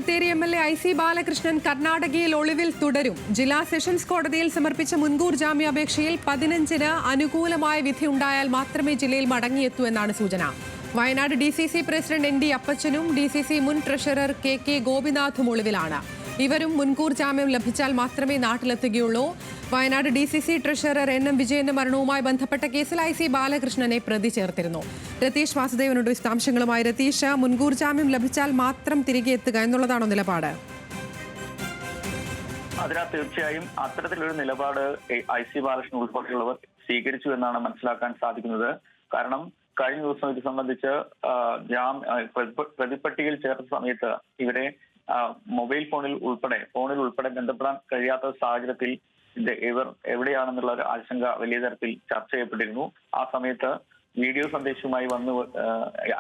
Bathery MLA. I C Balakrishnan കർണാടകയിൽ ഒളിവിൽ തുടരും. ജില്ലാ സെഷൻസ് കോടതിയിൽ സമർപ്പിച്ച മുൻകൂർ ജാമ്യാപേക്ഷയിൽ 15-ന് അനുകൂലമായ വിധിയുണ്ടായാൽ മാത്രമേ ജില്ലയിൽ മടങ്ങിയെത്തൂ എന്നാണ് സൂചന. വയനാട് DCC പ്രസിഡന്റ് ND അപ്പച്ചനും DCC മുൻ ട്രഷറർ KK ഗോപിനാഥും ഒളിവിലാണ്. ഇവരും മുൻകൂർ ജാമ്യം ലഭിച്ചാൽ മാത്രമേ നാട്ടിലെത്തുകയുള്ളൂ. വയനാട് DCC ട്രഷറർ NM വിജയന്റെ മരണവുമായി ബന്ധപ്പെട്ട കേസിൽ ഐ സി ബാലകൃഷ്ണനെ പ്രതി ചേർത്തിരുന്നു. രതീഷ് വാസുദേവനുണ്ട് വിശദാംശങ്ങളുമായി. രതീഷ്, മുൻകൂർ ജാമ്യം ലഭിച്ചാൽ മാത്രം തിരികെ എത്തുക എന്നുള്ളതാണോ നിലപാട്? അതിനാൽ തീർച്ചയായും അത്തരത്തിലൊരു നിലപാട് ഐ സി ബാലകൃഷ്ണൻ ഉൾപ്പെടെയുള്ളവർ സ്വീകരിച്ചു എന്നാണ് മനസ്സിലാക്കാൻ സാധിക്കുന്നത്. കാരണം കഴിഞ്ഞ ദിവസം ഇത് സംബന്ധിച്ച് പ്രതിപട്ടികയിൽ ചേർത്ത സമയത്ത് ഇവരെ മൊബൈൽ ഫോണിൽ ഉൾപ്പെടെ ബന്ധപ്പെടാൻ കഴിയാത്ത സാഹചര്യത്തിൽ ഇവർ എവിടെയാണെന്നുള്ള ഒരു ആശങ്ക വലിയ തരത്തിൽ ചർച്ച ചെയ്യപ്പെട്ടിരുന്നു. ആ സമയത്ത് വീഡിയോ സന്ദേശവുമായി വന്ന്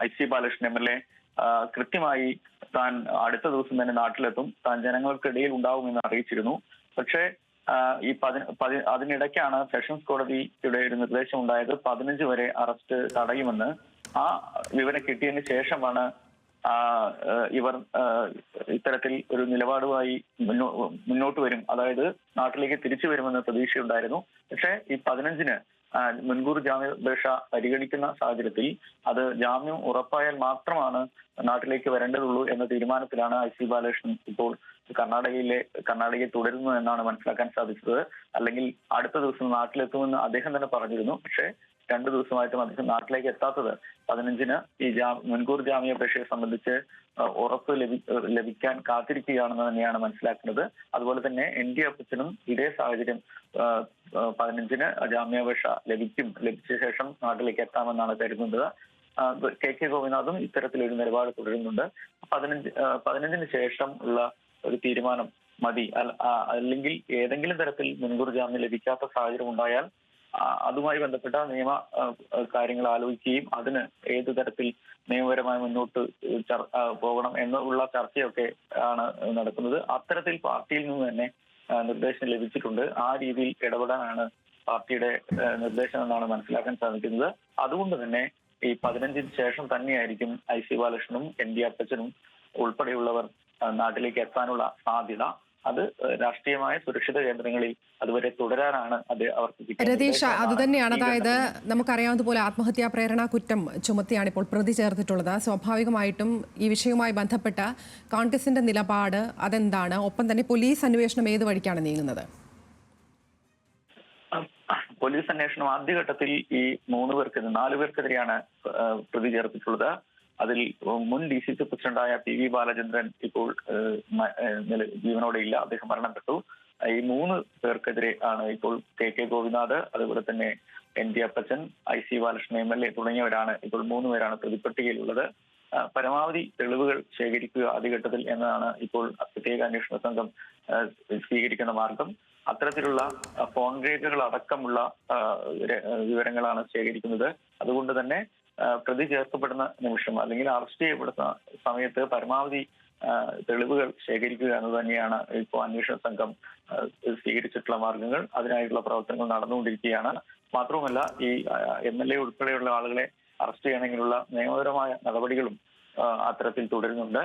ഐ സി ബാലകൃഷ്ണൻ MLA കൃത്യമായി താൻ അടുത്ത ദിവസം തന്നെ നാട്ടിലെത്തും, താൻ ജനങ്ങൾക്കിടയിൽ ഉണ്ടാവുമെന്ന് അറിയിച്ചിരുന്നു. പക്ഷേ അതിനിടയ്ക്കാണ് സെഷൻസ് കോടതിയുടെ ഒരു നിർദ്ദേശം ഉണ്ടായത് 15 വരെ അറസ്റ്റ് തടയുമെന്ന്. ആ വിവരം കിട്ടിയതിന് ശേഷമാണ് ഇവർ ഇത്തരത്തിൽ ഒരു നിലപാടുമായി മുന്നോട്ട് വരും, അതായത് നാട്ടിലേക്ക് തിരിച്ചു വരുമെന്ന് പ്രതീക്ഷയുണ്ടായിരുന്നു. പക്ഷേ ഈ 15-ന് മുൻകൂർ ജാമ്യാപേക്ഷ പരിഗണിക്കുന്ന സാഹചര്യത്തിൽ അത് ജാമ്യം ഉറപ്പായാൽ മാത്രമാണ് നാട്ടിലേക്ക് വരേണ്ടതുള്ളൂ എന്ന തീരുമാനത്തിലാണ് ഐ സി ബാലകൃഷ്ണൻ ഇപ്പോൾ കർണാടകയിൽ തുടരുന്നു എന്നാണ് മനസ്സിലാക്കാൻ സാധിച്ചത്. അല്ലെങ്കിൽ അടുത്ത ദിവസം നാട്ടിലെത്തുമെന്ന് അദ്ദേഹം തന്നെ പറഞ്ഞിരുന്നു. പക്ഷേ 2 ദിവസമായിട്ടും അദ്ദേഹം നാട്ടിലേക്ക് എത്താത്തത് 15-ന് ഈ മുൻകൂർ ജാമ്യാപേക്ഷയെ സംബന്ധിച്ച് ഉറപ്പ് ലഭിക്കാൻ കാത്തിരിക്കുകയാണെന്ന് തന്നെയാണ് മനസ്സിലാക്കുന്നത്. അതുപോലെ തന്നെ ND അപ്പച്ചനും ഇതേ സാഹചര്യം 15-ന് ജാമ്യാപേക്ഷ ലഭിച്ച ശേഷം നാട്ടിലേക്ക് എത്താമെന്നാണ് കരുതുന്നത്. KK ഗോപിനാഥും ഇത്തരത്തിലൊരു നിലപാട് തുടരുന്നുണ്ട്. 15-ന് ശേഷം ഉള്ള ഒരു തീരുമാനം മതി, അല്ലെങ്കിൽ ഏതെങ്കിലും തരത്തിൽ മുൻകൂർ ജാമ്യം ലഭിക്കാത്ത സാഹചര്യം ഉണ്ടായാൽ അതുമായി ബന്ധപ്പെട്ട നിയമ കാര്യങ്ങൾ ആലോചിക്കുകയും അതിന് ഏതു തരത്തിൽ നിയമപരമായി മുന്നോട്ട് പോകണം എന്നുള്ള ചർച്ചയൊക്കെ ആണ് നടക്കുന്നത്. അത്തരത്തിൽ പാർട്ടിയിൽ നിന്ന് തന്നെ നിർദ്ദേശം ലഭിച്ചിട്ടുണ്ട്. ആ രീതിയിൽ ഇടപെടാനാണ് പാർട്ടിയുടെ നിർദ്ദേശം എന്നാണ് മനസ്സിലാക്കാൻ സാധിക്കുന്നത്. അതുകൊണ്ട് തന്നെ ഈ 15-ന് ശേഷം തന്നെയായിരിക്കും ഐ സി ബാലകൃഷ്ണനും ND അപ്പച്ചനും ഉൾപ്പെടെയുള്ളവർ നാട്ടിലേക്ക് എത്താനുള്ള സാധ്യത. അത് രാഷ്ട്രീയമായ സുരക്ഷിത കേന്ദ്രങ്ങളിൽ അതുവരെ തുടരാനാണ് അവർക്ക്. രതീഷ്, അത് തന്നെയാണ്. അതായത് നമുക്കറിയാവുന്നതുപോലെ ആത്മഹത്യാ പ്രേരണ കുറ്റം ചുമത്തിയാണ് ഇപ്പോൾ പ്രതി ചേർത്തിട്ടുള്ളത്. സ്വാഭാവികമായിട്ടും ഈ വിഷയവുമായി ബന്ധപ്പെട്ട കോൺഗ്രസിന്റെ നിലപാട് അതെന്താണ്? ഒപ്പം തന്നെ പോലീസ് അന്വേഷണം ഏത് വഴിക്കാണ് നീങ്ങുന്നത്? പോലീസ് അന്വേഷണം ആദ്യഘട്ടത്തിൽ ഈ 4 പേർക്കെതിരെയാണ് പ്രതി ചേർത്തിട്ടുള്ളത്. അതിൽ മുൻ DCC പ്രസിഡന്റായ PV ബാലചന്ദ്രൻ ഇപ്പോൾ ജീവനോടെ ഇല്ല, അദ്ദേഹം മരണപ്പെട്ടു. ഈ 3 പേർക്കെതിരെ ആണ് ഇപ്പോൾ KK ഗോപിനാഥ്, അതുപോലെ തന്നെ ND Appachan, I C Balakrishnan MLA തുടങ്ങിയവരാണ് ഇപ്പോൾ 3 പേരാണ് പ്രതിപട്ടികയിലുള്ളത്. പരമാവധി തെളിവുകൾ ശേഖരിക്കുക ആദ്യഘട്ടത്തിൽ എന്നതാണ് ഇപ്പോൾ പ്രത്യേക അന്വേഷണ സംഘം സ്വീകരിക്കുന്ന മാർഗം. അത്തരത്തിലുള്ള ഫോൺ രേഖകൾ അടക്കമുള്ള വിവരങ്ങളാണ് ശേഖരിക്കുന്നത്. അതുകൊണ്ട് തന്നെ പ്രതി ചേർക്കപ്പെടുന്ന നിമിഷം അല്ലെങ്കിൽ അറസ്റ്റ് ചെയ്യപ്പെടുന്ന സമയത്ത് പരമാവധി തെളിവുകൾ ശേഖരിക്കുക എന്ന് തന്നെയാണ് ഇപ്പോൾ അന്വേഷണ സംഘം സ്വീകരിച്ചിട്ടുള്ള മാർഗങ്ങൾ. അതിനായിട്ടുള്ള പ്രവർത്തനങ്ങൾ നടന്നുകൊണ്ടിരിക്കുകയാണ്. മാത്രവുമല്ല, ഈ MLA ഉൾപ്പെടെയുള്ള ആളുകളെ അറസ്റ്റ് ചെയ്യണമെങ്കിലുള്ള നിയമപരമായ നടപടികളും അത്തരത്തിൽ തുടരുന്നുണ്ട്.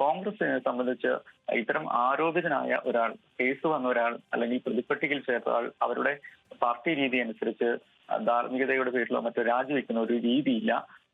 കോൺഗ്രസിനെ സംബന്ധിച്ച് ഇത്തരം ആരോപിതനായ ഒരാൾ, കേസ് വന്ന ഒരാൾ അല്ലെങ്കിൽ പ്രതിപട്ടികയിൽ ചേർത്ത ആൾ അവരുടെ പാർട്ടി രീതി അനുസരിച്ച് ധാർമ്മികതയുടെ പേരിലോ മറ്റോ രാജിവെക്കുന്ന ഒരു രീതിയില്ല.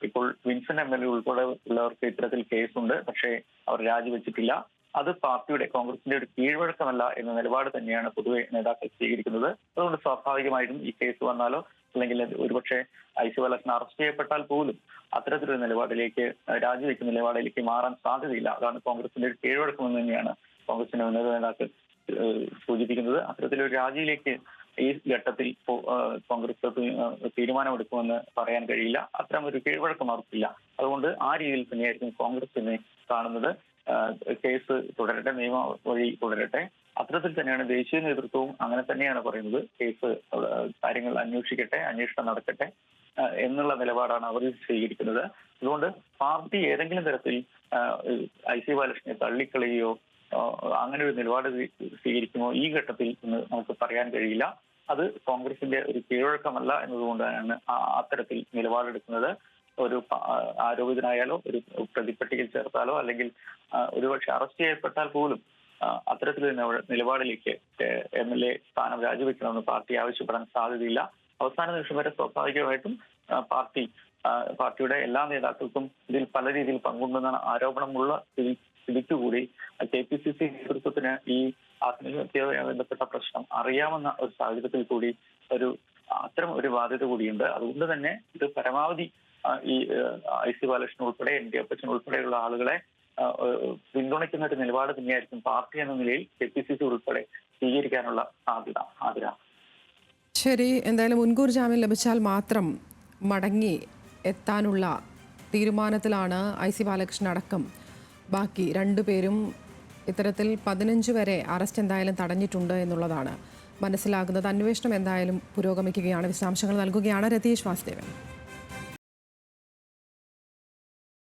ഇപ്പോൾ വിൻസൻ MLA ഉൾപ്പെടെ ഉള്ളവർക്ക് ഇത്തരത്തിൽ കേസുണ്ട്, പക്ഷേ അവർ രാജിവെച്ചിട്ടില്ല. അത് പാർട്ടിയുടെ, കോൺഗ്രസിന്റെ ഒരു കീഴ്വഴക്കമല്ല എന്ന നിലപാട് തന്നെയാണ് പൊതുവെ നേതാക്കൾ സ്വീകരിക്കുന്നത്. അതുകൊണ്ട് സ്വാഭാവികമായിട്ടും ഈ കേസ് വന്നാലോ അല്ലെങ്കിൽ ഒരുപക്ഷെ ഐ സി ബാലകൃഷ്ണൻ അറസ്റ്റ് ചെയ്യപ്പെട്ടാൽ പോലും അത്തരത്തിലൊരു നിലപാടിലേക്ക്, രാജിവെക്കുന്ന നിലപാടിലേക്ക് മാറാൻ സാധ്യതയില്ല. അതാണ് കോൺഗ്രസിന്റെ ഒരു കീഴ്വഴക്കമെന്ന് തന്നെയാണ് കോൺഗ്രസിന്റെ ഉന്നത നേതാക്കൾ സൂചിപ്പിക്കുന്നത്. അത്തരത്തിലൊരു രാജിയിലേക്ക് ഈ ഘട്ടത്തിൽ കോൺഗ്രസ് തീരുമാനമെടുക്കുമെന്ന് പറയാൻ കഴിയില്ല. അത്തരം ഒരു കീഴ്വഴക്കം അവർക്കില്ല. അതുകൊണ്ട് ആ രീതിയിൽ തന്നെയായിരിക്കും കോൺഗ്രസിനെ കാണുന്നത്. കേസ് തുടരട്ടെ, നിയമ വഴി തുടരട്ടെ. അത്തരത്തിൽ തന്നെയാണ് ദേശീയ നേതൃത്വവും അങ്ങനെ തന്നെയാണ് പറയുന്നത്. കേസ് കാര്യങ്ങൾ അന്വേഷിക്കട്ടെ, അന്വേഷണം നടക്കട്ടെ എന്നുള്ള നിലപാടാണ് അവർ സ്വീകരിക്കുന്നത്. അതുകൊണ്ട് പാർട്ടി ഏതെങ്കിലും തരത്തിൽ ഐ സി ബാലകൃഷ്ണനെ തള്ളിക്കളയുകയോ അങ്ങനെ ഒരു നിലപാട് സ്വീകരിക്കുമോ ഈ ഘട്ടത്തിൽ എന്ന് നമുക്ക് പറയാൻ കഴിയില്ല. അത് കോൺഗ്രസിന്റെ ഒരു കീഴ്വഴക്കമല്ല എന്നതുകൊണ്ടാണ് അത്തരത്തിൽ നിലപാടെടുക്കുന്നത്. ഒരു ആരോപിതനായാലോ ഒരു പ്രതിപ്പട്ടികയിൽ ചേർത്താലോ അല്ലെങ്കിൽ ഒരുപക്ഷെ അറസ്റ്റ് ചെയ്യപ്പെട്ടാൽ പോലും അത്തരത്തിലൊരു നിലപാടിലേക്ക് MLA സ്ഥാനം രാജിവെക്കണമെന്ന് പാർട്ടി ആവശ്യപ്പെടാൻ സാധ്യതയില്ല. അവസാന നിമിഷം വരെ സ്വാഭാവികമായിട്ടും പാർട്ടിയുടെ എല്ലാ നേതാക്കൾക്കും ഇതിൽ പല രീതിയിൽ പങ്കുണ്ടെന്നാണ് ആരോപണമുള്ള സ്ഥിതിക്കുകൂടി KPCC നേതൃത്വത്തിന് ഈ ആത്മഹത്യയുമായി ബന്ധപ്പെട്ട പ്രശ്നം അറിയാമെന്ന ഒരു സാഹചര്യത്തിൽ കൂടി അത്തരം ഒരു ബാധ്യത കൂടിയുണ്ട്. അതുകൊണ്ട് തന്നെ ഇത് പരമാവധി ഈ IC ബാലകൃഷ്ണൻ ഉൾപ്പെടെ ND അപ്പച്ചൻ ഉൾപ്പെടെയുള്ള ആളുകളെ പിന്തുണയ്ക്കുന്ന ഒരു നിലപാട് തന്നെയായിരിക്കും പാർട്ടി എന്ന നിലയിൽ KPCC ഉൾപ്പെടെ സ്വീകരിക്കാനുള്ള സാധ്യത. ആതിര, ശരി, എന്തായാലും മുൻകൂർ ജാമ്യം ലഭിച്ചാൽ മാത്രം മടങ്ങി എത്താനുള്ള തീരുമാനത്തിലാണ് IC ബാലകൃഷ്ണൻ അടക്കം ബാക്കി രണ്ടുപേരും. ഇത്തരത്തിൽ 15 വരെ അറസ്റ്റ് എന്തായാലും തടഞ്ഞിട്ടുണ്ട് എന്നുള്ളതാണ് മനസ്സിലാകുന്നത്. അന്വേഷണം എന്തായാലും പുരോഗമിക്കുകയാണ്. വിശദാംശങ്ങൾ നൽകുകയാണ് രതീഷ് വാസുദേവൻ.